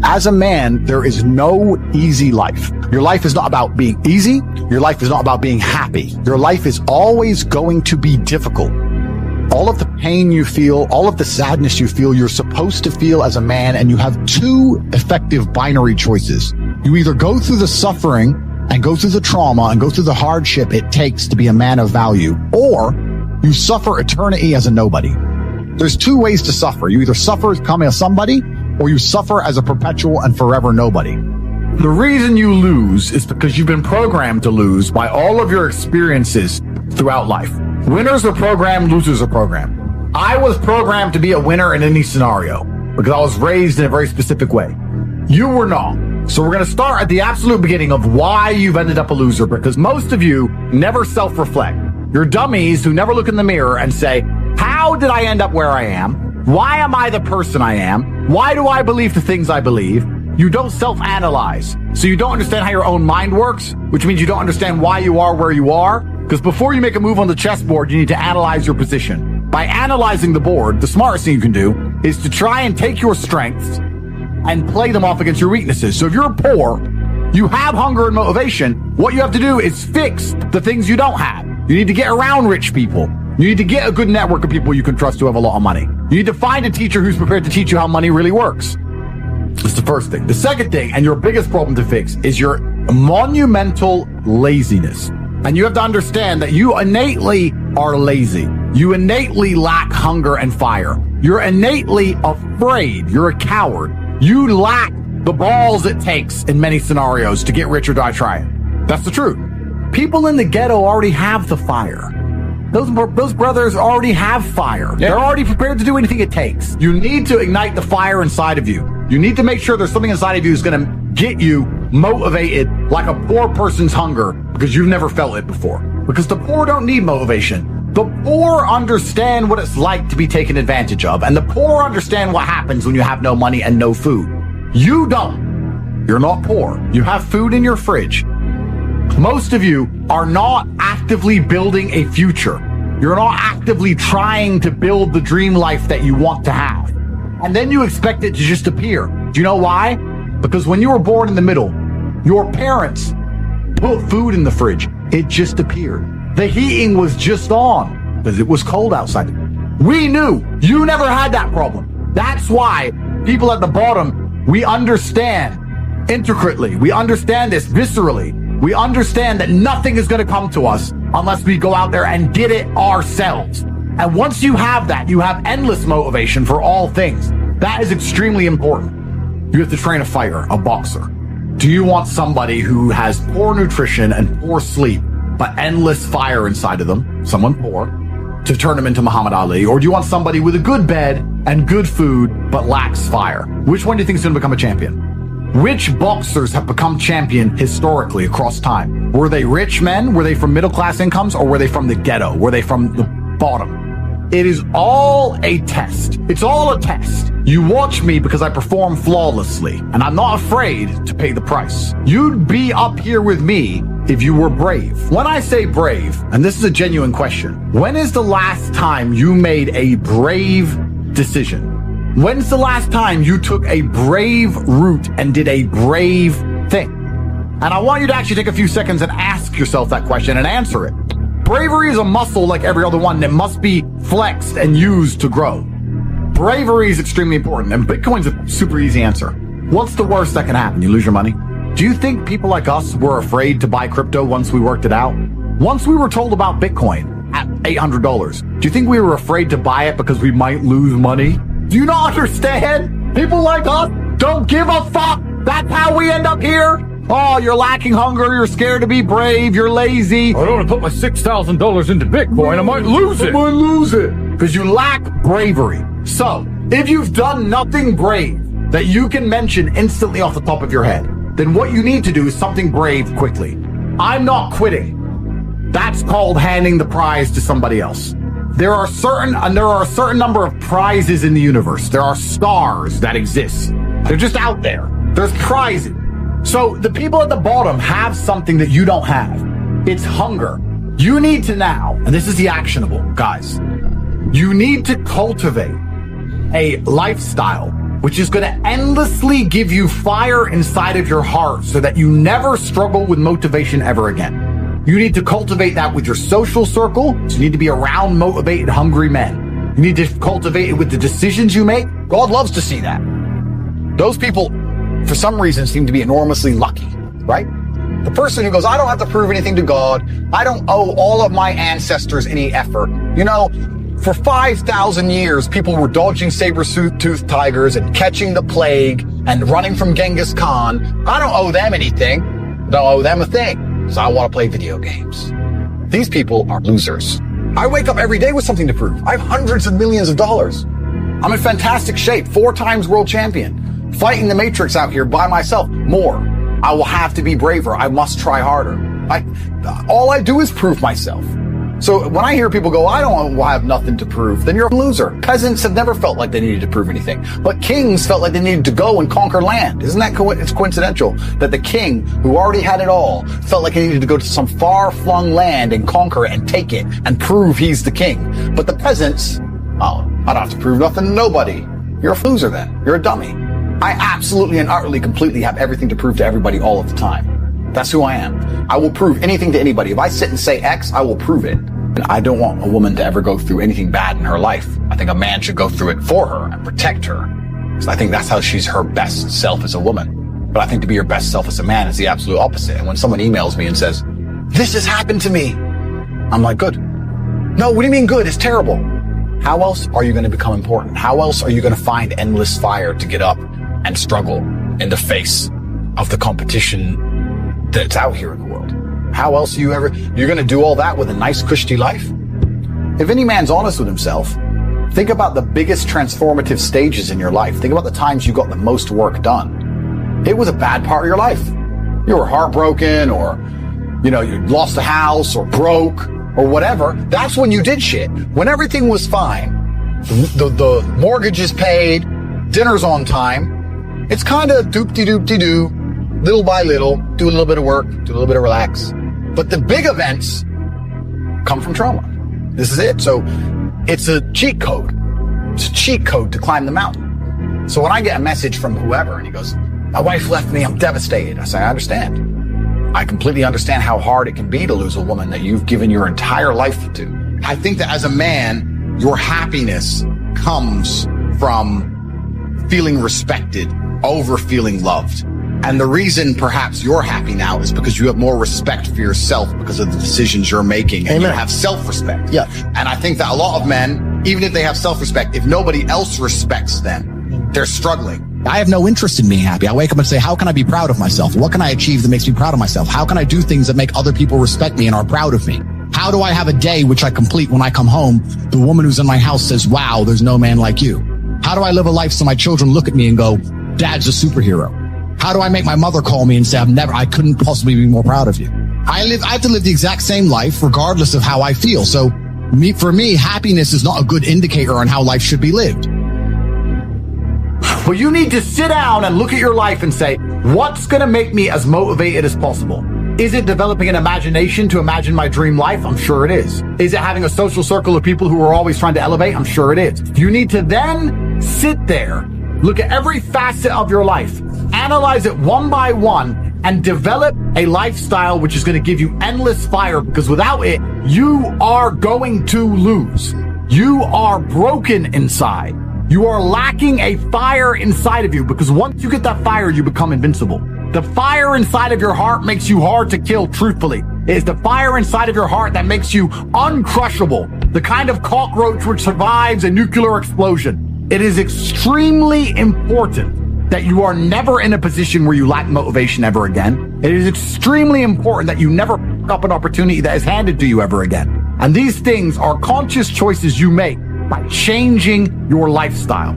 As a man, there is no easy life. Your life is not about being easy. Your life is not about being happy. Your life is always going to be difficult. All of the pain you feel, all of the sadness you feel, you're supposed to feel as a man, and you have two effective binary choices. You either go through the suffering and go through the trauma and go through the hardship it takes to be a man of value, or you suffer eternity as a nobody. There's two ways to suffer. You either suffer as becoming a somebody, or you suffer as a perpetual and forever nobody. The reason you lose is because you've been programmed to lose by all of your experiences throughout life. Winners are programmed, losers are programmed. I was programmed to be a winner in any scenario because I was raised in a very specific way. You were not. So we're going to start at the absolute beginning of why you've ended up a loser, because most of you never self-reflect. You're dummies who never look in the mirror and say, how did I end up where I am? Why am I the person I am? Why do I believe the things I believe? You don't self-analyze. So you don't understand how your own mind works, which means you don't understand why you are where you are. Because before you make a move on the chessboard, you need to analyze your position. By analyzing the board, the smartest thing you can do is to try and take your strengths and play them off against your weaknesses. So if you're poor, you have hunger and motivation, what you have to do is fix the things you don't have. You need to get around rich people. You need to get a good network of people you can trust who have a lot of money. You need to find a teacher who's prepared to teach you how money really works. That's the first thing. The second thing, and your biggest problem to fix, is your monumental laziness. And you have to understand that you innately are lazy. You innately lack hunger and fire. You're innately afraid. You're a coward. You lack the balls it takes in many scenarios to get rich or die trying. That's the truth. People in the ghetto already have the fire. Those brothers already have fire. Yeah. They're already prepared to do anything it takes. You need to ignite the fire inside of you. You need to make sure there's something inside of you that's going to get you motivated like a poor person's hunger, because you've never felt it before. Because the poor don't need motivation. The poor understand what it's like to be taken advantage of, and the poor understand what happens when you have no money and no food. You don't. You're not poor. You have food in your fridge. Most of you are not actively building a future. You're not actively trying to build the dream life that you want to have. And then you expect it to just appear. Do you know why? Because when you were born in the middle, your parents put food in the fridge. It just appeared. The heating was just on because it was cold outside. We knew. You never had that problem. That's why people at the bottom, we understand intricately. We understand this viscerally. We understand that nothing is going to come to us unless we go out there and get it ourselves. And once you have that, you have endless motivation for all things. That is extremely important. You have to train a fighter, a boxer. Do you want somebody who has poor nutrition and poor sleep, but endless fire inside of them, someone poor, to turn them into Muhammad Ali? Or do you want somebody with a good bed and good food, but lacks fire? Which one do you think is going to become a champion? Which boxers have become champion historically across time? Were they rich men? Were they from middle class incomes? Or were they from the ghetto? Were they from the bottom? It is all a test. It's all a test. You watch me because I perform flawlessly, and I'm not afraid to pay the price. You'd be up here with me if you were brave. When I say brave, and this is a genuine question, when is the last time you made a brave decision? When's the last time you took a brave route and did a brave thing? And I want you to actually take a few seconds and ask yourself that question and answer it. Bravery is a muscle like every other one that must be flexed and used to grow. Bravery is extremely important, and Bitcoin's a super easy answer. What's the worst that can happen? You lose your money? Do you think people like us were afraid to buy crypto once we worked it out? Once we were told about Bitcoin at $800, do you think we were afraid to buy it because we might lose money? Do you not understand? People like us don't give a fuck. That's how we end up here. Oh, you're lacking hunger. You're scared to be brave. You're lazy. I don't want to put my $6,000 into Bitcoin. I might lose it. I might lose it. Because you lack bravery. So, if you've done nothing brave that you can mention instantly off the top of your head, then what you need to do is something brave quickly. I'm not quitting. That's called handing the prize to somebody else. There are a certain number of prizes in the universe. There are stars that exist. They're just out there. There's prizes. So the people at the bottom have something that you don't have. It's hunger. You need to now, and this is the actionable, guys, you need to cultivate a lifestyle which is going to endlessly give you fire inside of your heart so that you never struggle with motivation ever again. You need to cultivate that with your social circle. So you need to be around motivated, hungry men. You need to cultivate it with the decisions you make. God loves to see that. Those people, for some reason, seem to be enormously lucky, right? The person who goes, I don't have to prove anything to God. I don't owe all of my ancestors any effort. You know, for 5,000 years, people were dodging saber-toothed tigers and catching the plague and running from Genghis Khan. I don't owe them anything. Don't owe them a thing. So I want to play video games. These people are losers. I wake up every day with something to prove. I have hundreds of millions of dollars. I'm in fantastic shape, 4 times world champion, fighting the matrix out here by myself. More. I will have to be braver. I must try harder. All I do is prove myself. So when I hear people go, I don't have nothing to prove, then you're a loser. Peasants have never felt like they needed to prove anything, but kings felt like they needed to go and conquer land. Isn't that it's coincidental that the king, who already had it all, felt like he needed to go to some far-flung land and conquer it and take it and prove he's the king. But the peasants, oh, I don't have to prove nothing to nobody. You're a loser then. You're a dummy. I absolutely and utterly, completely have everything to prove to everybody all of the time. That's who I am. I will prove anything to anybody. If I sit and say X, I will prove it. And I don't want a woman to ever go through anything bad in her life. I think a man should go through it for her and protect her. Because I think that's how she's her best self as a woman. But I think to be your best self as a man is the absolute opposite. And when someone emails me and says, this has happened to me, I'm like, good. No, what do you mean good? It's terrible. How else are you going to become important? How else are you going to find endless fire to get up and struggle in the face of the competition that's out here in the world? How else are you're going to do all that with a nice, cushy life? If any man's honest with himself, think about the biggest transformative stages in your life. Think about the times you got the most work done. It was a bad part of your life. You were heartbroken, or, you lost a house, or broke, or whatever. That's when you did shit. When everything was fine, the mortgage is paid, dinner's on time, it's kind of doop-de-doop-de-doo, little by little, do a little bit of work, do a little bit of relax. But the big events come from trauma. This is it. So it's a cheat code. It's a cheat code to climb the mountain. So when I get a message from whoever and he goes, my wife left me, I'm devastated. I say, I understand. I completely understand how hard it can be to lose a woman that you've given your entire life to. I think that as a man, your happiness comes from feeling respected over feeling loved. And the reason perhaps you're happy now is because you have more respect for yourself because of the decisions you're making, and Amen. You have self-respect. Yeah. And I think that a lot of men, even if they have self-respect, if nobody else respects them, they're struggling. I have no interest in being happy. I wake up and say, how can I be proud of myself? What can I achieve that makes me proud of myself? How can I do things that make other people respect me and are proud of me? How do I have a day which I complete when I come home? The woman who's in my house says, wow, there's no man like you. How do I live a life so my children look at me and go, Dad's a superhero? How do I make my mother call me and say, I couldn't possibly be more proud of you? I have to live the exact same life regardless of how I feel. So for me, happiness is not a good indicator on how life should be lived. Well, you need to sit down and look at your life and say, what's going to make me as motivated as possible? Is it developing an imagination to imagine my dream life? I'm sure it is. Is it having a social circle of people who are always trying to elevate? I'm sure it is. You need to then sit there, look at every facet of your life, analyze it one by one, and develop a lifestyle which is going to give you endless fire, because without it, you are going to lose. You are broken inside. You are lacking a fire inside of you, because once you get that fire, you become invincible. The fire inside of your heart makes you hard to kill, truthfully. It is the fire inside of your heart that makes you uncrushable, the kind of cockroach which survives a nuclear explosion. It is extremely important that you are never in a position where you lack motivation ever again. It is extremely important that you never pick up an opportunity that is handed to you ever again. And these things are conscious choices you make by changing your lifestyle.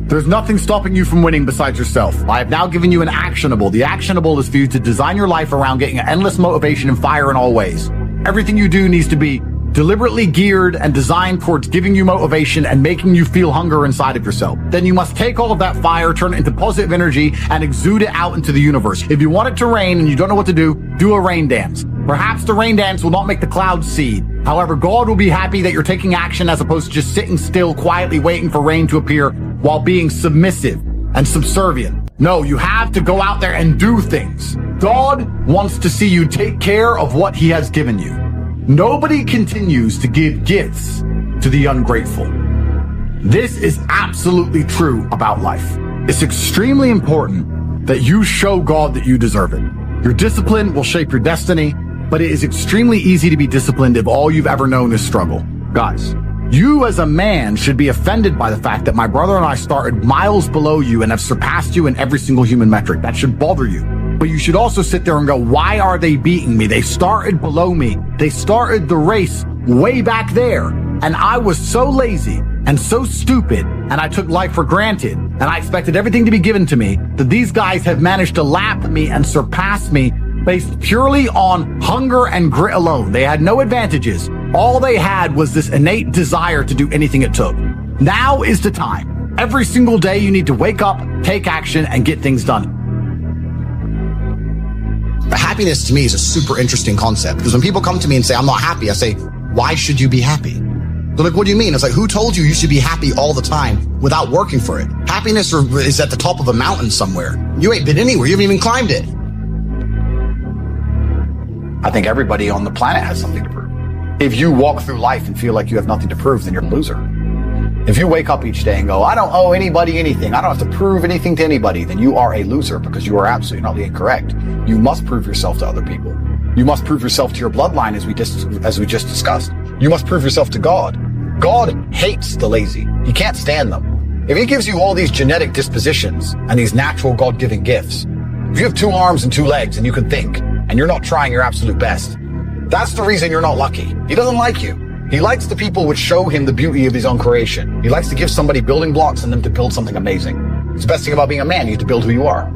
There's nothing stopping you from winning besides yourself. I have now given you an actionable. The actionable is for you to design your life around getting endless motivation and fire in all ways. Everything you do needs to be deliberately geared and designed towards giving you motivation and making you feel hunger inside of yourself. Then you must take all of that fire, turn it into positive energy, and exude it out into the universe. If you want it to rain and you don't know what to do a rain dance. Perhaps the rain dance will not make the clouds seed. However, God will be happy that you're taking action as opposed to just sitting still, quietly waiting for rain to appear while being submissive. and subservient. No, you have to go out there and do things. God wants to see you take care of what he has given you. Nobody continues to give gifts to the ungrateful. This is absolutely true about life. It's extremely important that you show God that you deserve it. Your discipline will shape your destiny, but it is extremely easy to be disciplined if all you've ever known is struggle. Guys, you as a man should be offended by the fact that my brother and I started miles below you and have surpassed you in every single human metric. That should bother you. But you should also sit there and go, why are they beating me? They started below me. They started the race way back there. And I was so lazy and so stupid, and I took life for granted, and I expected everything to be given to me, that these guys have managed to lap me and surpass me based purely on hunger and grit alone. They had no advantages. All they had was this innate desire to do anything it took. Now is the time. Every single day you need to wake up, take action, and get things done. Happiness to me is a super interesting concept, because when people come to me and say, I'm not happy, I say, why should you be happy? They're like, what do you mean? It's like, who told you you should be happy all the time without working for it? Happiness is at the top of a mountain somewhere. You ain't been anywhere. You haven't even climbed it. I think everybody on the planet has something to prove. If you walk through life and feel like you have nothing to prove, then you're a loser. If you wake up each day and go, I don't owe anybody anything, I don't have to prove anything to anybody, then you are a loser, because you are absolutely not incorrect. You must prove yourself to other people. You must prove yourself to your bloodline, as we just discussed. You must prove yourself to God. God hates the lazy. He can't stand them. If he gives you all these genetic dispositions and these natural God-given gifts, if you have 2 arms and 2 legs and you can think, and you're not trying your absolute best, that's the reason you're not lucky. He doesn't like you. He likes the people which show him the beauty of his own creation. He likes to give somebody building blocks and them to build something amazing. It's the best thing about being a man. You have to build who you are.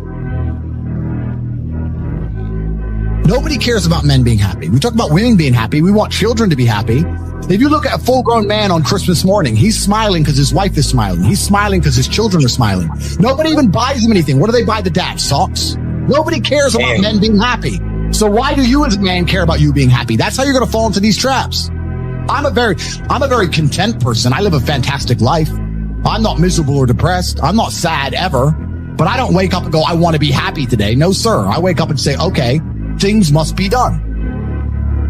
Nobody cares about men being happy. We talk about women being happy. We want children to be happy. If you look at a full-grown man on Christmas morning, he's smiling because his wife is smiling. He's smiling because his children are smiling. Nobody even buys him anything. What do they buy the dad? Socks? Nobody cares about men being happy. So why do you as a man care about you being happy? That's how you're going to fall into these traps. I'm a very content person. I live a fantastic life. I'm not miserable or depressed. I'm not sad ever, but I don't wake up and go, I want to be happy today. No, sir. I wake up and say, okay, things must be done.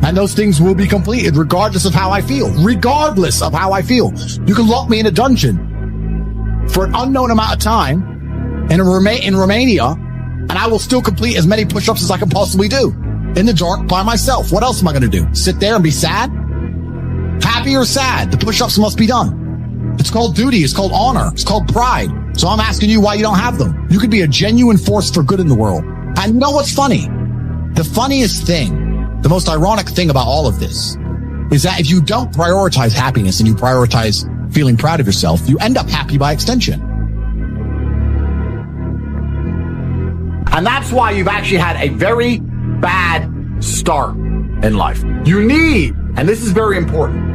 And those things will be completed regardless of how I feel. Regardless of how I feel. You can lock me in a dungeon for an unknown amount of time in Romania, and I will still complete as many push-ups as I can possibly do in the dark by myself. What else am I going to do? Sit there and be sad? Happy or sad? The push-ups must be done. It's called duty. It's called honor. It's called pride. So I'm asking you why you don't have them. You could be a genuine force for good in the world. And you know what's funny? The funniest thing, the most ironic thing about all of this is that if you don't prioritize happiness and you prioritize feeling proud of yourself, you end up happy by extension. And that's why you've actually had a very bad start in life. You need, and this is very important,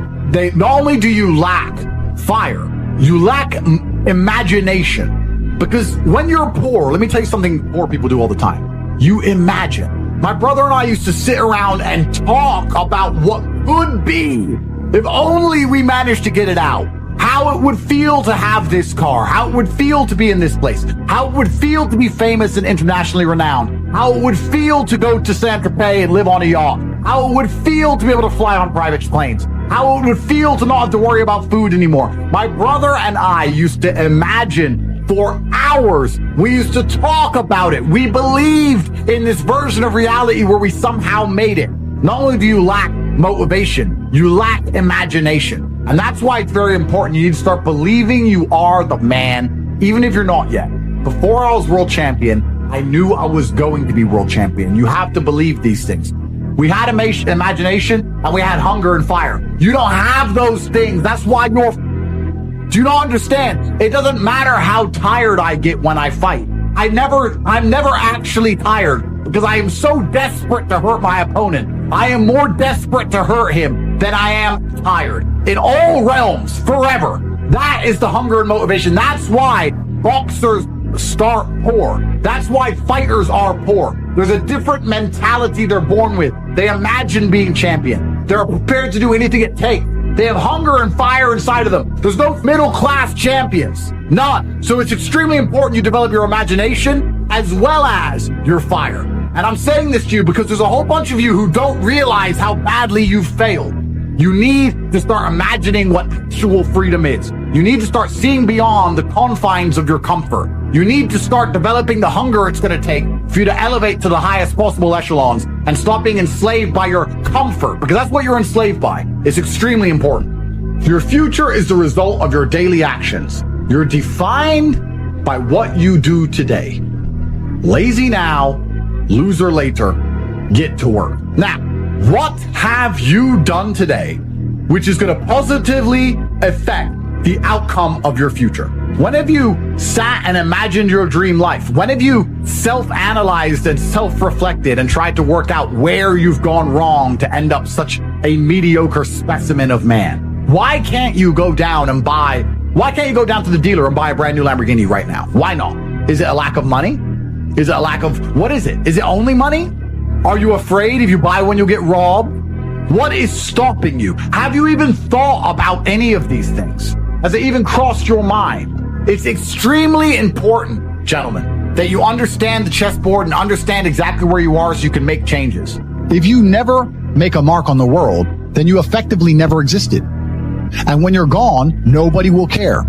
not only do you lack fire, you lack imagination. Because when you're poor, let me tell you something poor people do all the time. You imagine. My brother and I used to sit around and talk about what could be if only we managed to get it out. How it would feel to have this car, how it would feel to be in this place, how it would feel to be famous and internationally renowned, how it would feel to go to Saint-Tropez and live on a yacht, how it would feel to be able to fly on private planes, how it would feel to not have to worry about food anymore. My brother and I used to imagine for hours. We used to talk about it. We believed in this version of reality where we somehow made it. Not only do you lack motivation, you lack imagination. And that's why it's very important. You need to start believing you are the man, even if you're not yet. Before I was world champion, I knew I was going to be world champion. You have to believe these things. We had imagination and we had hunger and fire. You don't have those things. That's why you're... Do you not understand? It doesn't matter how tired I get when I fight. I'm never actually tired because I am so desperate to hurt my opponent. I am more desperate to hurt him than I am tired. In all realms, forever. That is the hunger and motivation. That's why boxers start poor. That's why fighters are poor. There's a different mentality they're born with. They imagine being champion. They're prepared to do anything it takes. They have hunger and fire inside of them. There's no middle-class champions. None. So it's extremely important you develop your imagination as well as your fire. And I'm saying this to you because there's a whole bunch of you who don't realize how badly you've failed. You need to start imagining what actual freedom is. You need to start seeing beyond the confines of your comfort. You need to start developing the hunger it's going to take for you to elevate to the highest possible echelons and stop being enslaved by your comfort, because that's what you're enslaved by. It's extremely important. Your future is the result of your daily actions. You're defined by what you do today. Lazy now, loser later. Get to work. Now, what have you done today which is going to positively affect the outcome of your future? When have you sat and imagined your dream life? When have you self-analyzed and self-reflected and tried to work out where you've gone wrong to end up such a mediocre specimen of man? Why can't you go down to the dealer and buy a brand new Lamborghini right now? Why not? Is it a lack of money? Is it a lack of, what is it? Is it only money? Are you afraid if you buy one you'll get robbed? What is stopping you? Have you even thought about any of these things? Has it even crossed your mind? It's extremely important, gentlemen, that you understand the chessboard and understand exactly where you are so you can make changes. If you never make a mark on the world, then you effectively never existed. And when you're gone, nobody will care.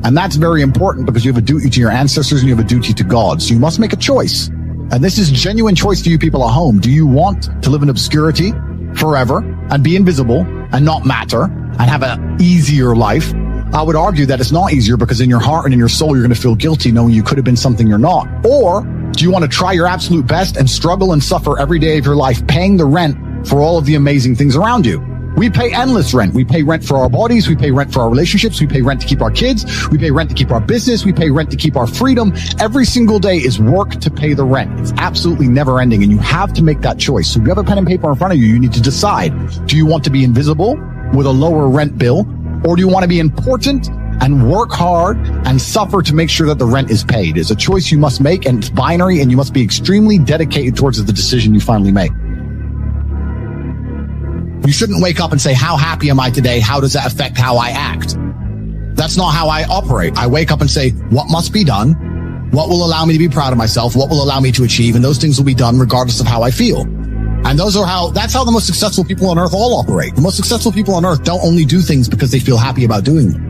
And that's very important because you have a duty to your ancestors and you have a duty to God. So you must make a choice. And this is genuine choice to you people at home. Do you want to live in obscurity forever and be invisible and not matter and have an easier life? I would argue that it's not easier because in your heart and in your soul, you're going to feel guilty knowing you could have been something you're not. Or do you want to try your absolute best and struggle and suffer every day of your life paying the rent for all of the amazing things around you? We pay endless rent. We pay rent for our bodies. We pay rent for our relationships. We pay rent to keep our kids. We pay rent to keep our business. We pay rent to keep our freedom. Every single day is work to pay the rent. It's absolutely never ending. And you have to make that choice. So if you have a pen and paper in front of you, you need to decide, do you want to be invisible with a lower rent bill? Or do you want to be important and work hard and suffer to make sure that the rent is paid? It's a choice you must make, and it's binary, and you must be extremely dedicated towards the decision you finally make. You shouldn't wake up and say, how happy am I today? How does that affect how I act? That's not how I operate. I wake up and say, what must be done? What will allow me to be proud of myself? What will allow me to achieve? And those things will be done regardless of how I feel. And that's how the most successful people on earth all operate. The most successful people on earth don't only do things because they feel happy about doing them.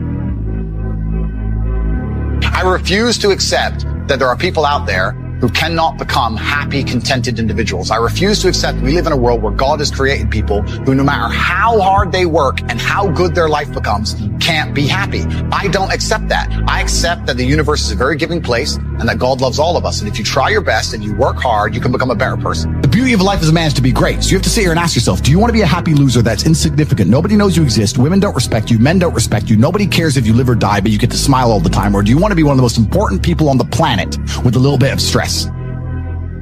I refuse to accept that there are people out there who cannot become happy, contented individuals. I refuse to accept we live in a world where God has created people who, no matter how hard they work and how good their life becomes, can't be happy. I don't accept that. I accept that the universe is a very giving place and that God loves all of us. And if you try your best and you work hard, you can become a better person. The beauty of life as a man is to be great. So you have to sit here and ask yourself, do you want to be a happy loser that's insignificant? Nobody knows you exist. Women don't respect you. Men don't respect you. Nobody cares if you live or die, but you get to smile all the time. Or do you want to be one of the most important people on the planet with a little bit of stress?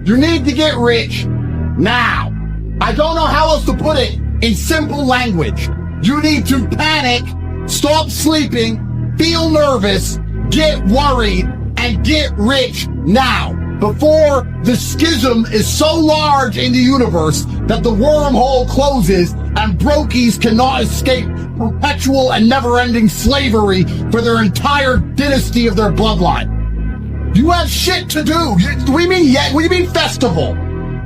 You need to get rich now. I don't know how else to put it in simple language. You need to panic, stop sleeping, feel nervous, get worried, and get rich now, before the schism is so large in the universe that the wormhole closes and brokies cannot escape perpetual and never-ending slavery for their entire dynasty of their bloodline. You have shit to do. What do you mean festival?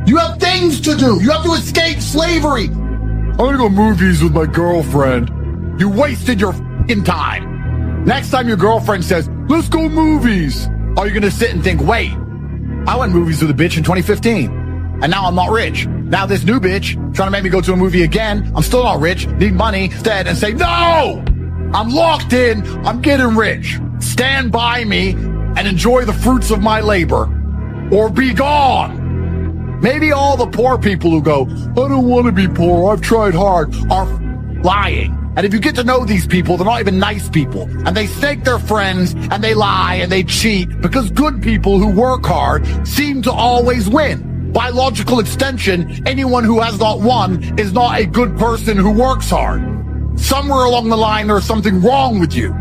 You have things to do. You have to escape slavery. I'm gonna go movies with my girlfriend. You wasted your f***ing time. Next time your girlfriend says, let's go movies, are you gonna sit and think, wait, I went movies with a bitch in 2015, and now I'm not rich. Now this new bitch trying to make me go to a movie again. I'm still not rich, need money instead, and say, no, I'm locked in, I'm getting rich. Stand by me and enjoy the fruits of my labor, or be gone. Maybe all the poor people who go, I don't want to be poor, I've tried hard, are lying. And if you get to know these people, they're not even nice people. And they snake their friends, and they lie, and they cheat, because good people who work hard seem to always win. By logical extension, anyone who has not won is not a good person who works hard. Somewhere along the line, there is something wrong with you.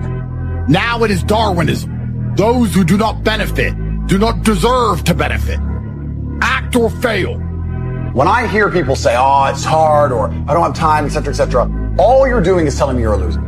Now it is Darwinism. Those who do not benefit do not deserve to benefit. Act or fail. When I hear people say, oh, it's hard, or I don't have time, etc., etc., All you're doing is telling me you're a loser.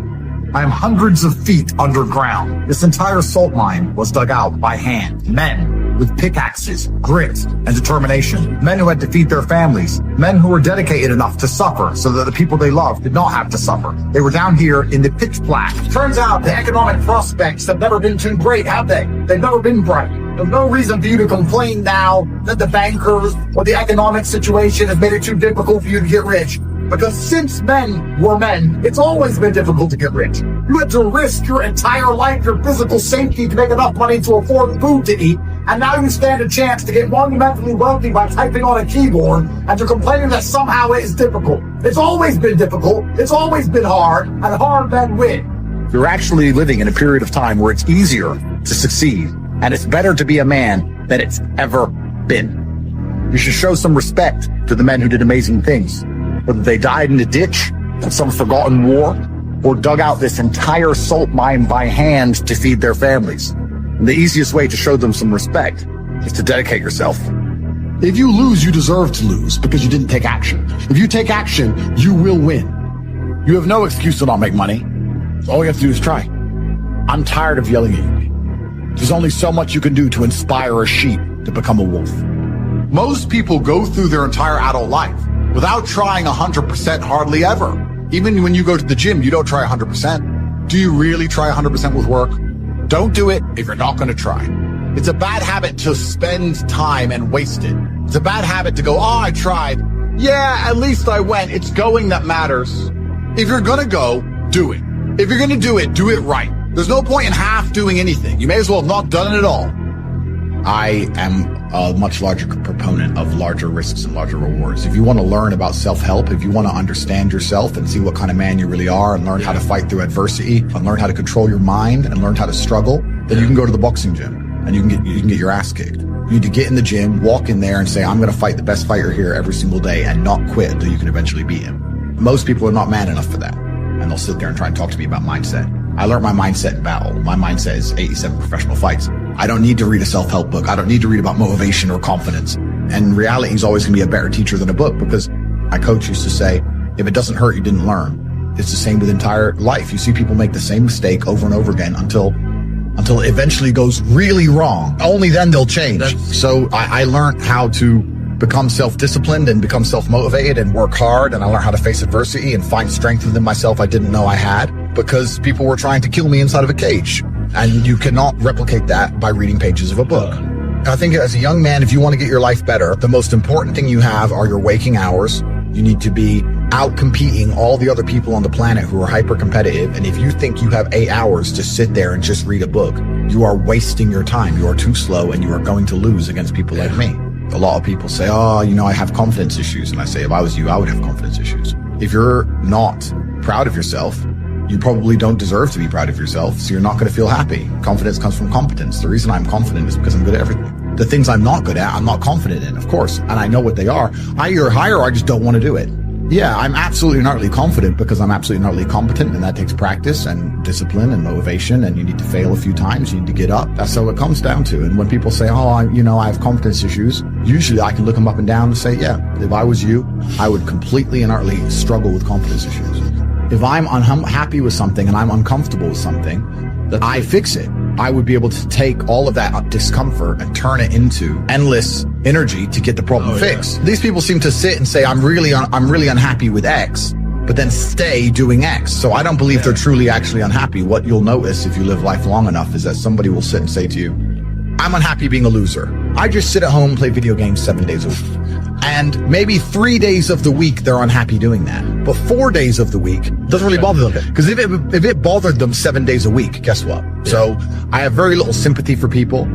I am hundreds of feet underground. This entire salt mine was dug out by hand. Men with pickaxes, grit, and determination. Men who had to feed their families. Men who were dedicated enough to suffer so that the people they loved did not have to suffer. They were down here in the pitch black. Turns out the economic prospects have never been too great, have they? They've never been bright. There's no reason for you to complain now that the bankers or the economic situation has made it too difficult for you to get rich. Because since men were men, it's always been difficult to get rich. You had to risk your entire life, your physical safety to make enough money to afford food to eat. And now you stand a chance to get monumentally wealthy by typing on a keyboard, and you're complaining that somehow it is difficult. It's always been difficult. It's always been hard, and hard men win. You're actually living in a period of time where it's easier to succeed, and it's better to be a man than it's ever been. You should show some respect to the men who did amazing things, whether they died in a ditch in some forgotten war or dug out this entire salt mine by hand to feed their families. And the easiest way to show them some respect is to dedicate yourself. If you lose, you deserve to lose because you didn't take action. If you take action, you will win. You have no excuse to not make money. All you have to do is try. I'm tired of yelling at you. There's only so much you can do to inspire a sheep to become a wolf. Most people go through their entire adult life without trying 100% hardly ever. Even when you go to the gym, you don't try 100%. Do you really try 100% with work? Don't do it if you're not going to try. It's a bad habit to spend time and waste it. It's a bad habit to go, oh, I tried. Yeah, at least I went. It's going that matters. If you're going to go, do it. If you're going to do it right. There's no point in half doing anything. You may as well have not done it at all. I am a much larger proponent of larger risks and larger rewards. If you want to learn about self-help, if you want to understand yourself and see what kind of man you really are and learn how to fight through adversity and learn how to control your mind and learn how to struggle, then you can go to the boxing gym and you can get your ass kicked. You need to get in the gym, walk in there and say, I'm going to fight the best fighter here every single day and not quit until you can eventually beat him. Most people are not man enough for that. And they'll sit there and try and talk to me about mindset. I learned my mindset in battle. My mindset is 87 professional fights. I don't need to read a self-help book. I don't need to read about motivation or confidence. And reality is always going to be a better teacher than a book, because my coach used to say, if it doesn't hurt, you didn't learn. It's the same with entire life. You see people make the same mistake over and over again until it eventually goes really wrong. Only then they'll change. So I learned how to become self-disciplined and become self-motivated and work hard. And I learned how to face adversity and find strength within myself I didn't know I had, because people were trying to kill me inside of a cage. And you cannot replicate that by reading pages of a book. I think as a young man, if you want to get your life better, the most important thing you have are your waking hours. You need to be out competing all the other people on the planet who are hyper competitive. And if you think you have 8 hours to sit there and just read a book, you are wasting your time. You are too slow and you are going to lose against people like me. A lot of people say, oh, I have confidence issues. And I say, if I was you, I would have confidence issues. If you're not proud of yourself, you probably don't deserve to be proud of yourself, so you're not going to feel happy. Confidence comes from competence. The reason I'm confident is because I'm good at everything. The things I'm not good at, I'm not confident in, of course, and I know what they are. I either hire or I just don't want to do it. Yeah, I'm absolutely and utterly confident because I'm absolutely and utterly competent, and that takes practice and discipline and motivation, and you need to fail a few times, you need to get up. That's how it comes down to. And when people say, oh, I have confidence issues, usually I can look them up and down and say, yeah, if I was you, I would completely and utterly struggle with confidence issues. If I'm unhappy with something and I'm uncomfortable with something, I fix it. I would be able to take all of that discomfort and turn it into endless energy to get the problem fixed. These people seem to sit and say, I'm really unhappy with X, but then stay doing X. So I don't believe they're truly actually unhappy. What you'll notice if you live life long enough is that somebody will sit and say to you, I'm unhappy being a loser. I just sit at home and play video games 7 days a week. And maybe 3 days of the week, they're unhappy doing that. But 4 days of the week doesn't really bother them. Because if it bothered them 7 days a week, guess what? Yeah. So I have very little sympathy for people.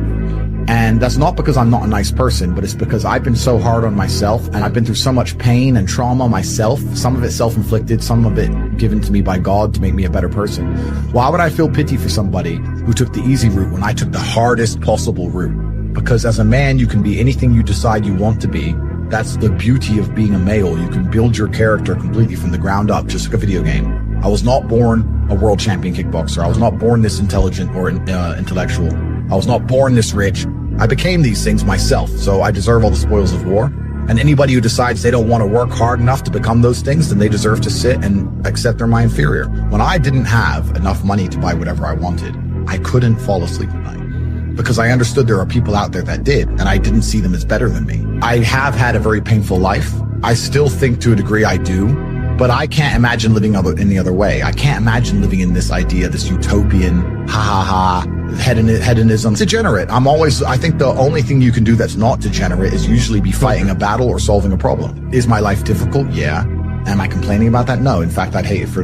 And that's not because I'm not a nice person, but it's because I've been so hard on myself and I've been through so much pain and trauma myself. Some of it self-inflicted, some of it given to me by God to make me a better person. Why would I feel pity for somebody who took the easy route when I took the hardest possible route? Because as a man, you can be anything you decide you want to be. That's the beauty of being a male. You can build your character completely from the ground up, just like a video game. I was not born a world champion kickboxer. I was not born this intelligent or intellectual. I was not born this rich. I became these things myself, so I deserve all the spoils of war. And anybody who decides they don't want to work hard enough to become those things, then they deserve to sit and accept they're my inferior. When I didn't have enough money to buy whatever I wanted, I couldn't fall asleep at night because I understood there are people out there that did, and I didn't see them as better than me. I have had a very painful life. I still think to a degree I do, but I can't imagine living any other way. I can't imagine living in this idea, this utopian, hedonism. Degenerate. I think the only thing you can do that's not degenerate is usually be fighting a battle or solving a problem. Is my life difficult? Yeah. Am I complaining about that? No. In fact, I'd hate it for